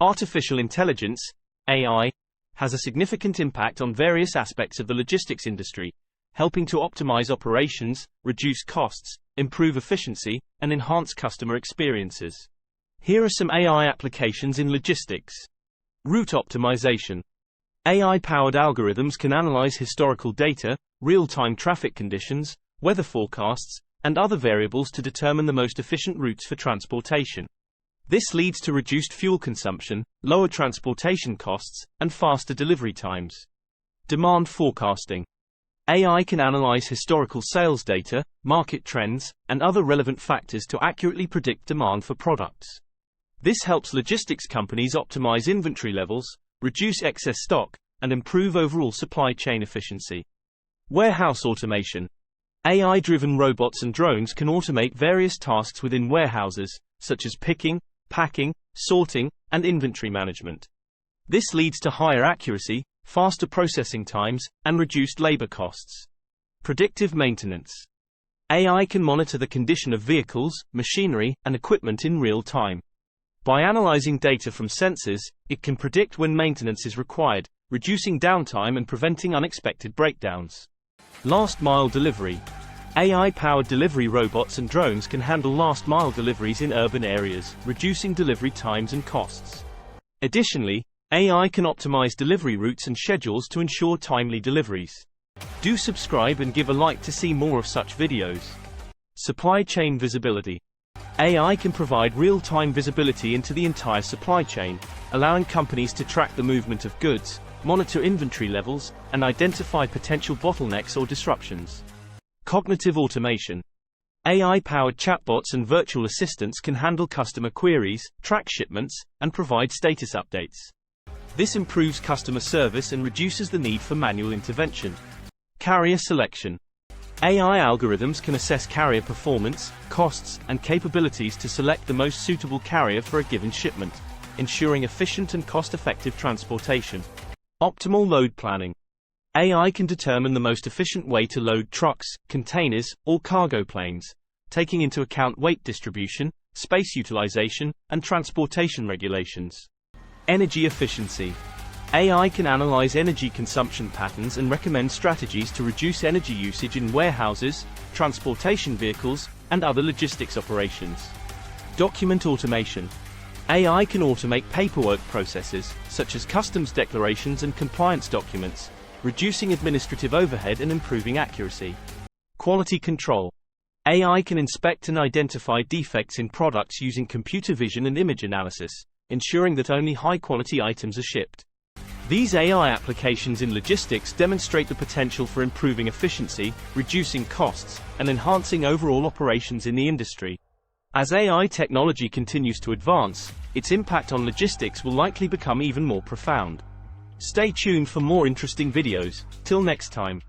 Artificial intelligence, AI, has a significant impact on various aspects of the logistics industry, helping to optimize operations, reduce costs, improve efficiency, and enhance customer experiences. Here are some AI applications in logistics. Route optimization. AI-powered algorithms can analyze historical data, real-time traffic conditions, weather forecasts, and other variables to determine the most efficient routes for transportation. This leads to reduced fuel consumption, lower transportation costs, and faster delivery times. Demand forecasting. AI can analyze historical sales data, market trends, and other relevant factors to accurately predict demand for products. This helps logistics companies optimize inventory levels, reduce excess stock, and improve overall supply chain efficiency. Warehouse automation. AI-driven robots and drones can automate various tasks within warehouses, such as picking, packing, sorting, and inventory management. This leads to higher accuracy, faster processing times, and reduced labor costs. Predictive maintenance. AI can monitor the condition of vehicles, machinery, and equipment in real time. By analyzing data from sensors, it can predict when maintenance is required, reducing downtime and preventing unexpected breakdowns. Last-mile delivery. AI-powered delivery robots and drones can handle last-mile deliveries in urban areas, reducing delivery times and costs. Additionally, AI can optimize delivery routes and schedules to ensure timely deliveries. Do subscribe and give a like to see more of such videos. Supply chain visibility. AI can provide real-time visibility into the entire supply chain, allowing companies to track the movement of goods, monitor inventory levels, and identify potential bottlenecks or disruptions. Cognitive automation. AI-powered chatbots and virtual assistants can handle customer queries, track shipments, and provide status updates. This improves customer service and reduces the need for manual intervention. Carrier selection. AI algorithms can assess carrier performance, costs, and capabilities to select the most suitable carrier for a given shipment, ensuring efficient and cost-effective transportation. Optimal load planning. AI can determine the most efficient way to load trucks, containers, or cargo planes, taking into account weight distribution, space utilization, and transportation regulations. Energy efficiency. AI can analyze energy consumption patterns and recommend strategies to reduce energy usage in warehouses, transportation vehicles, and other logistics operations. Document automation. AI can automate paperwork processes, such as customs declarations and compliance documents, reducing administrative overhead and improving accuracy. Quality control. AI can inspect and identify defects in products using computer vision and image analysis, ensuring that only high-quality items are shipped. These AI applications in logistics demonstrate the potential for improving efficiency, reducing costs, and enhancing overall operations in the industry. As AI technology continues to advance, its impact on logistics will likely become even more profound. Stay tuned for more interesting videos. Till next time.